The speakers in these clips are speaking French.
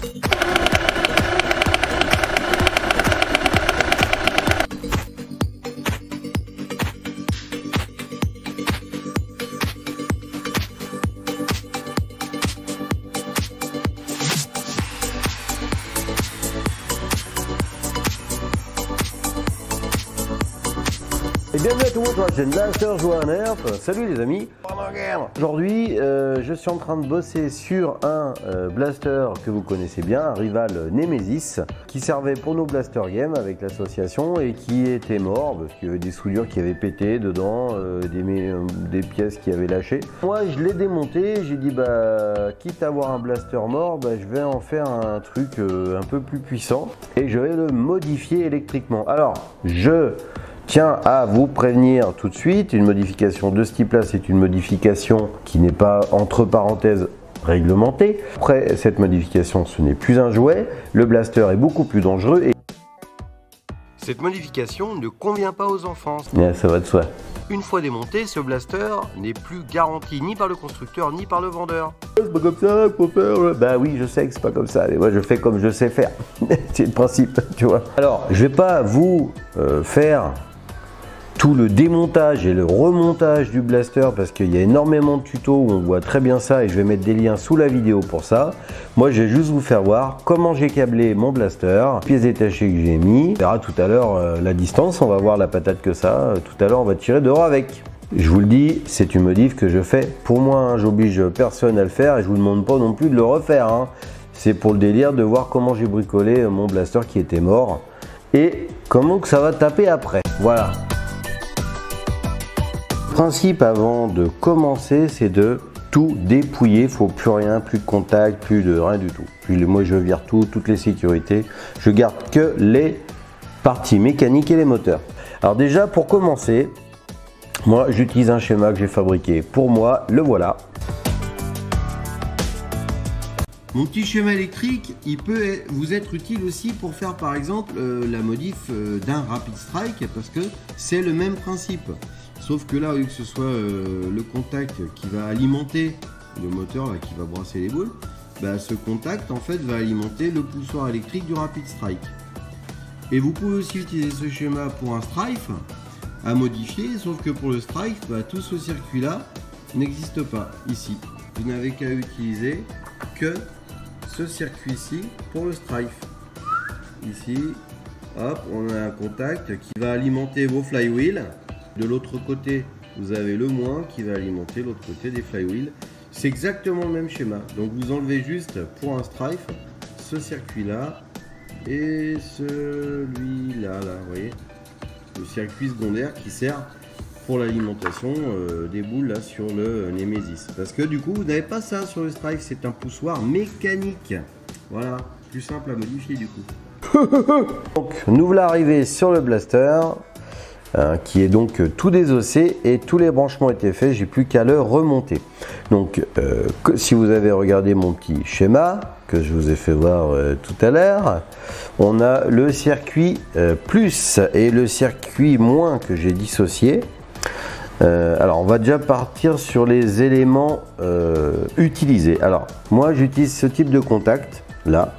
Et bienvenue à tout le monde sur la chaîne Blaster Joue à Nerf. Salut les amis. Aujourd'hui je suis en train de bosser sur un blaster que vous connaissez bien, un rival Nemesis, qui servait pour nos blaster games avec l'association et qui était mort parce qu'il y avait des soudures qui avaient pété dedans, des pièces qui avaient lâché. Moi je l'ai démonté, j'ai dit bah quitte à avoir un blaster mort, bah, je vais en faire un truc un peu plus puissant et je vais le modifier électriquement. Alors je tiens à vous prévenir tout de suite, une modification de ce type là, c'est une modification qui n'est pas entre parenthèses réglementée. Après cette modification, ce n'est plus un jouet, le blaster est beaucoup plus dangereux et cette modification ne convient pas aux enfants. Yeah, ça va de soi. Une fois démonté, ce blaster n'est plus garanti ni par le constructeur ni par le vendeur. C'est pas comme ça qu'il faut faire. Bah oui, je sais que c'est pas comme ça, mais moi je fais comme je sais faire. C'est le principe, tu vois. Alors, je vais pas vous faire tout le démontage et le remontage du blaster parce qu'il y a énormément de tutos où on voit très bien ça et je vais mettre des liens sous la vidéo pour ça. Moi je vais juste vous faire voir comment j'ai câblé mon blaster, pièces détachées que j'ai mis. On verra tout à l'heure la distance, on va voir la patate que ça. Tout à l'heure on va tirer dehors avec. Je vous le dis, c'est une modif que je fais pour moi, hein. J'oblige personne à le faire et je vous demande pas non plus de le refaire, hein. C'est pour le délire de voir comment j'ai bricolé mon blaster qui était mort et comment que ça va taper après. Voilà. Le principe avant de commencer, c'est de tout dépouiller. Il faut plus rien, plus de contact, plus de rien du tout. Puis moi je vire tout, toutes les sécurités. Je garde que les parties mécaniques et les moteurs. Alors déjà pour commencer, moi j'utilise un schéma que j'ai fabriqué. Pour moi, le voilà. Mon petit schéma électrique, il peut vous être utile aussi pour faire par exemple la modif d'un Rapid Strike parce que c'est le même principe. Sauf que là, au lieu que ce soit le contact qui va alimenter le moteur là, qui va brasser les boules, bah, ce contact en fait va alimenter le poussoir électrique du Rapid Strike. Et vous pouvez aussi utiliser ce schéma pour un Strife à modifier, sauf que pour le Strife, bah, tout ce circuit là n'existe pas ici. Vous n'avez qu'à utiliser que ce circuit-ci pour le Strife. Ici, hop, on a un contact qui va alimenter vos flywheels. De l'autre côté, vous avez le moins qui va alimenter l'autre côté des flywheels. C'est exactement le même schéma. Donc vous enlevez juste pour un Strife ce circuit-là et celui-là, là, vous voyez, le circuit secondaire qui sert pour l'alimentation des boules là sur le Nemesis. Parce que du coup, vous n'avez pas ça sur le Strife, c'est un poussoir mécanique. Voilà, plus simple à modifier du coup. Donc nous voilà arrivés sur le blaster. Qui est donc tout désossé et tous les branchements étaient faits, j'ai plus qu'à le remonter. Donc si vous avez regardé mon petit schéma que je vous ai fait voir tout à l'heure, on a le circuit plus et le circuit moins que j'ai dissocié. Alors on va déjà partir sur les éléments utilisés. Alors moi j'utilise ce type de contact là,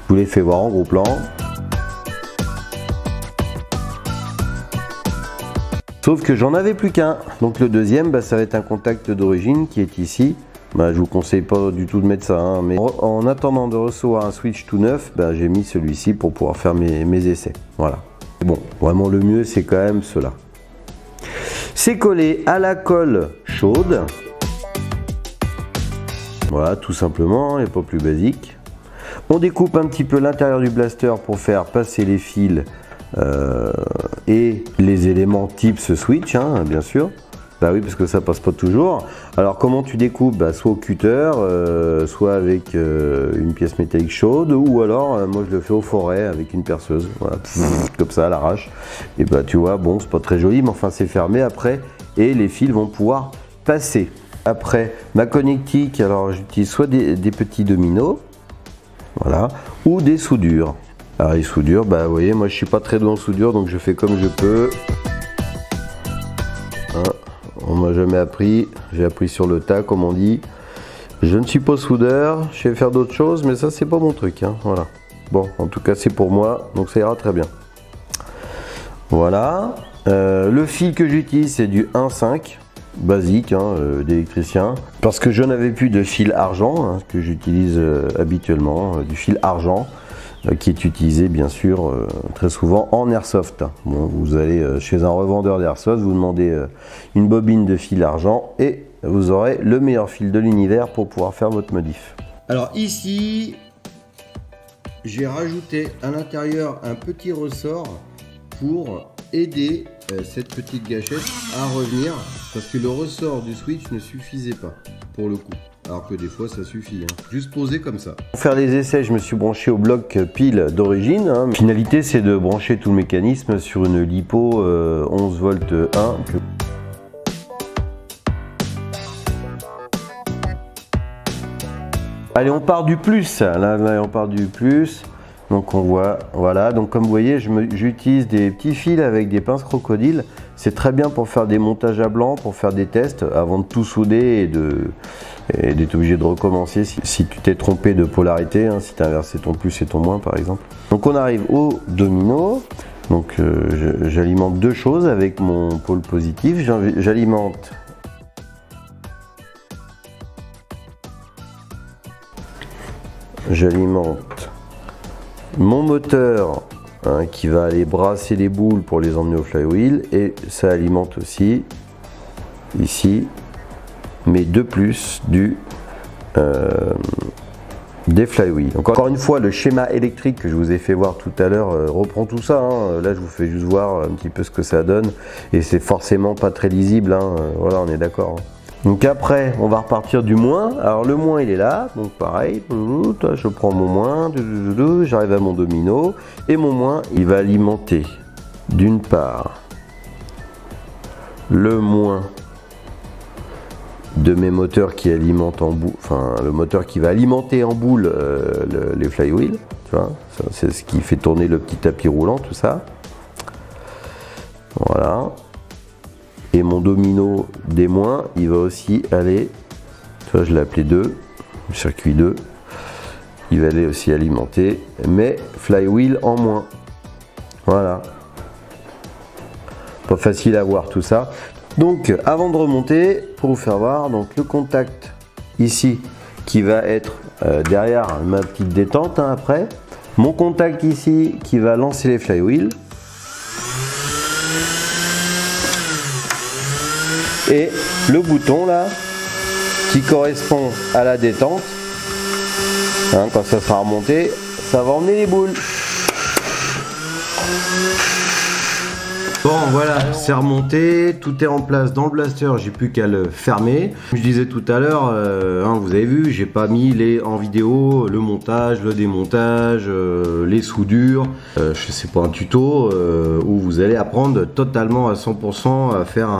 je vous l'ai fait voir en gros plan. Sauf que j'en avais plus qu'un. Donc le deuxième, bah, ça va être un contact d'origine qui est ici. Bah, je vous conseille pas du tout de mettre ça, hein, mais en attendant de recevoir un switch tout neuf, bah, j'ai mis celui-ci pour pouvoir faire mes essais. Voilà. Bon, vraiment le mieux c'est quand même cela. C'est collé à la colle chaude. Voilà, tout simplement, et pas plus basique. On découpe un petit peu l'intérieur du blaster pour faire passer les fils et les éléments type ce switch, hein, bien sûr. Bah oui, parce que ça passe pas toujours. Alors comment tu découpes? Bah, soit au cutter, soit avec une pièce métallique chaude, ou alors moi je le fais au forêt avec une perceuse. Voilà, comme ça à l'arrache. Et bah tu vois, bon, c'est pas très joli, mais enfin c'est fermé après et les fils vont pouvoir passer. Après ma connectique, alors j'utilise soit des petits dominos, voilà, ou des soudures. Alors les soudures, bah vous voyez, moi je suis pas très doué en soudure, donc je fais comme je peux. Hein, on m'a jamais appris, j'ai appris sur le tas comme on dit. Je ne suis pas soudeur, je sais faire d'autres choses, mais ça c'est pas mon truc, hein, voilà. Bon, en tout cas c'est pour moi, donc ça ira très bien. Voilà. Le fil que j'utilise c'est du 1,5 basique, hein, d'électricien, parce que je n'avais plus de fil argent, hein, que j'utilise habituellement, du fil argent, qui est utilisé bien sûr très souvent en airsoft. Bon, vous allez chez un revendeur d'airsoft, vous demandez une bobine de fil argent et vous aurez le meilleur fil de l'univers pour pouvoir faire votre modif. Alors ici, j'ai rajouté à l'intérieur un petit ressort pour aider cette petite gâchette à revenir, parce que le ressort du switch ne suffisait pas pour le coup, alors que des fois ça suffit, hein. Juste posé comme ça. Pour faire les essais, je me suis branché au bloc pile d'origine, hein. La finalité c'est de brancher tout le mécanisme sur une LiPo 11 volts 1. Allez, on part du plus, là on part du plus. Donc on voit, voilà, donc comme vous voyez, j'utilise des petits fils avec des pinces crocodiles. C'est très bien pour faire des montages à blanc, pour faire des tests avant de tout souder et d'être obligé de recommencer si tu t'es trompé de polarité, hein, si tu as inversé ton plus et ton moins par exemple. Donc on arrive au domino. Donc j'alimente deux choses avec mon pôle positif. J'alimente mon moteur, hein, qui va aller brasser les boules pour les emmener au flywheel, et ça alimente aussi ici mes deux plus des flywheels. Encore une fois, le schéma électrique que je vous ai fait voir tout à l'heure reprend tout ça, hein. Là je vous fais juste voir un petit peu ce que ça donne et c'est forcément pas très lisible, hein. Voilà, on est d'accord, hein. Donc après, on va repartir du moins. Alors le moins, il est là. Donc pareil, je prends mon moins, j'arrive à mon domino. Et mon moins, il va alimenter d'une part le moins de mes moteurs qui alimentent en boule, enfin le moteur qui va alimenter en boule les flywheels. Tu vois, c'est ce qui fait tourner le petit tapis roulant, tout ça. Voilà. Et mon domino des moins, il va aussi aller, tu vois, je l'ai appelé 2, le circuit 2, il va aller aussi alimenter mes flywheels en moins. Voilà. Pas facile à voir tout ça. Donc avant de remonter, pour vous faire voir, donc le contact ici qui va être derrière ma petite détente, hein, après. Mon contact ici qui va lancer les flywheels. Et le bouton là qui correspond à la détente, hein, quand ça sera remonté, ça va emmener les boules. Bon voilà, c'est remonté, tout est en place dans le blaster, j'ai plus qu'à le fermer. Comme je disais tout à l'heure, hein, vous avez vu, j'ai pas mis en vidéo le montage, le démontage, les soudures. Je sais pas, un tuto où vous allez apprendre totalement à 100% à faire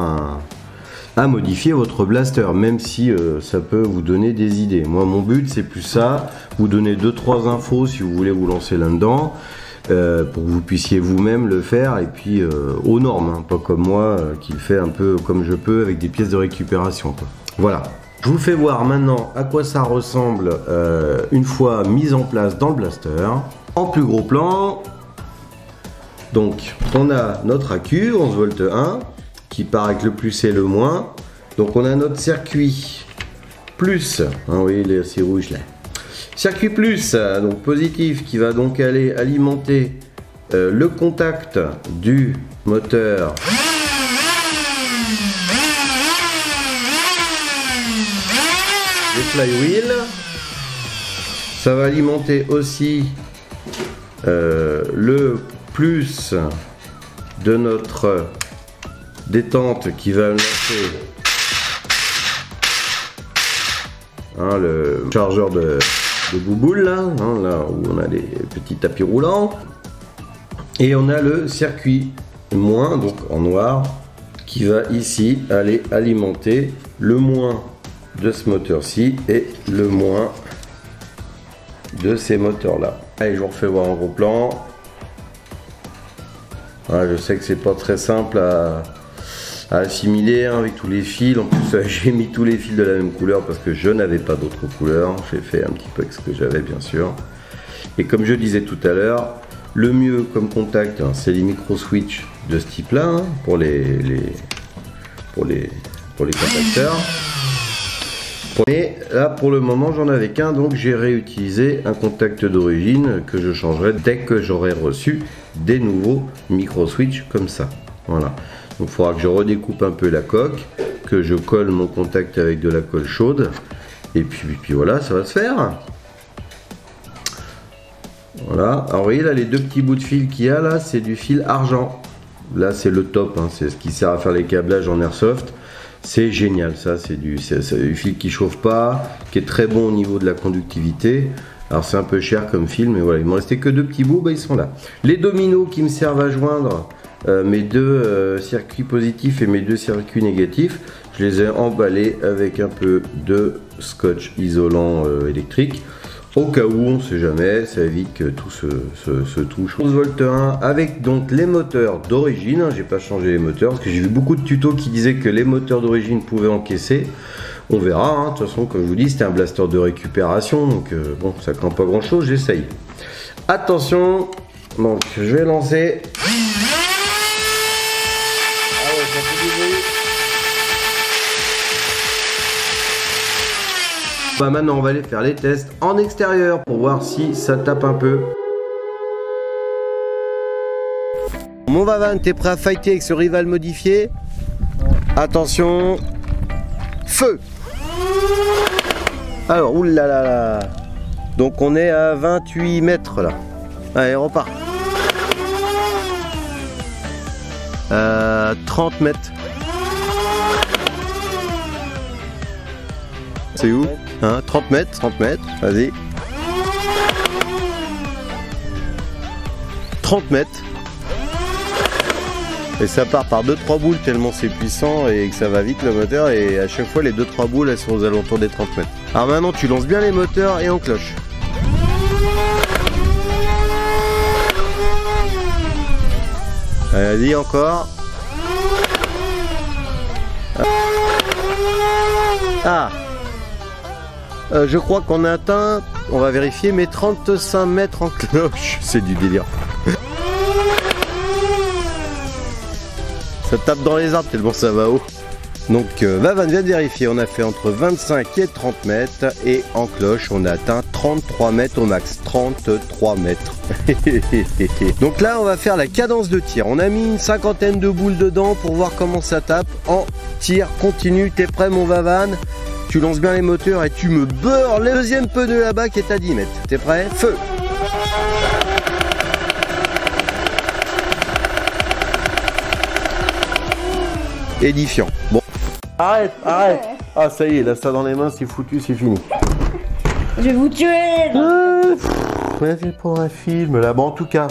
à modifier votre blaster, même si ça peut vous donner des idées. Moi mon but c'est plus ça, vous donner 2-3 infos si vous voulez vous lancer là-dedans, pour que vous puissiez vous-même le faire, et puis aux normes, hein, pas comme moi qui le fais un peu comme je peux avec des pièces de récupération, quoi. Voilà, je vous fais voir maintenant à quoi ça ressemble une fois mise en place dans le blaster. En plus gros plan, donc on a notre accu 11 volts 1 qui part avec le plus et le moins. Donc on a notre circuit plus, hein, oui, c'est rouge là. Circuit plus, donc positif, qui va donc aller alimenter le contact du moteur des flywheels. Ça va alimenter aussi le plus de notre détente qui va lancer, hein, le chargeur de bouboule là, hein, là où on a les petits tapis roulants. Et on a le circuit moins, donc en noir, qui va ici aller alimenter le moins de ce moteur-ci et le moins de ces moteurs-là. Allez, je vous refais voir en gros plan. Ah, je sais que c'est pas très simple à à assimiler hein, avec tous les fils. En plus j'ai mis tous les fils de la même couleur parce que je n'avais pas d'autres couleurs. J'ai fait un petit peu avec ce que j'avais bien sûr. Et comme je disais tout à l'heure, le mieux comme contact hein, c'est les micro switch de ce type là hein, pour les contacteurs. Mais là pour le moment j'en avais qu'un, donc j'ai réutilisé un contact d'origine que je changerai dès que j'aurai reçu des nouveaux micro switch comme ça. Voilà. Donc il faudra que je redécoupe un peu la coque, que je colle mon contact avec de la colle chaude, et puis voilà, ça va se faire. Voilà. Alors vous voyez là les deux petits bouts de fil qu'il y a là, c'est du fil argent. Là c'est le top, hein. C'est ce qui sert à faire les câblages en airsoft. C'est génial, ça c'est du fil qui chauffe pas, qui est très bon au niveau de la conductivité. Alors c'est un peu cher comme fil, mais voilà, il me restait que deux petits bouts, bah, ils sont là. Les dominos qui me servent à joindre mes deux circuits positifs et mes deux circuits négatifs, je les ai emballés avec un peu de scotch isolant électrique. Au cas où, on sait jamais, ça évite que tout se touche. 11 volt 1 avec donc les moteurs d'origine. J'ai pas changé les moteurs parce que j'ai vu beaucoup de tutos qui disaient que les moteurs d'origine pouvaient encaisser. On verra, hein. De toute façon, comme je vous dis, c'était un blaster de récupération, donc bon, ça craint pas grand chose, j'essaye. Attention, donc je vais lancer. Ah ouais, ça fait du bruit. Bah maintenant on va aller faire les tests en extérieur pour voir si ça tape un peu. Mon Vavan, t'es prêt à fighter avec ce rival modifié? Attention, feu! Alors, oulala, donc on est à 28 mètres là. Allez, on repart. 30 mètres. C'est où hein, 30 mètres, vas-y. 30 mètres. Et ça part par 2-3 boules tellement c'est puissant et que ça va vite le moteur. Et à chaque fois les 2-3 boules elles sont aux alentours des 30 mètres. Alors maintenant tu lances bien les moteurs et en cloche. Allez, vas-y encore. Ah, je crois qu'on a atteint, on va vérifier, mais 35 mètres en cloche. C'est du délire. Ça tape dans les arbres tellement ça va haut. Donc Vavan vient de vérifier, on a fait entre 25 et 30 mètres et en cloche on a atteint 33 mètres au max. 33 mètres. Donc là on va faire la cadence de tir. On a mis une cinquantaine de boules dedans pour voir comment ça tape en tir continu. T'es prêt mon Vavan? Tu lances bien les moteurs et tu me beurres le deuxième pneu là-bas qui est à 10 mètres. T'es prêt? Feu! Édifiant. Bon. Arrête, arrête. Ah ça y est, là ça dans les mains, c'est foutu, c'est fini. Je vais vous tuer. Ouais, c'est pour un film là. Bon en tout cas,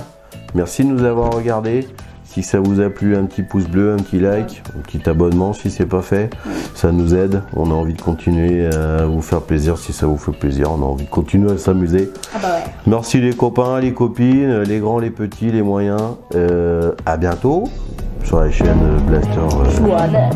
merci de nous avoir regardés. Si ça vous a plu, un petit pouce bleu, un petit like, un petit abonnement si c'est pas fait. Ça nous aide. On a envie de continuer à vous faire plaisir. Si ça vous fait plaisir, on a envie de continuer à s'amuser. Ah bah ouais. Merci les copains, les copines, les grands, les petits, les moyens. À bientôt sur la chaîne Blaster. Voilà.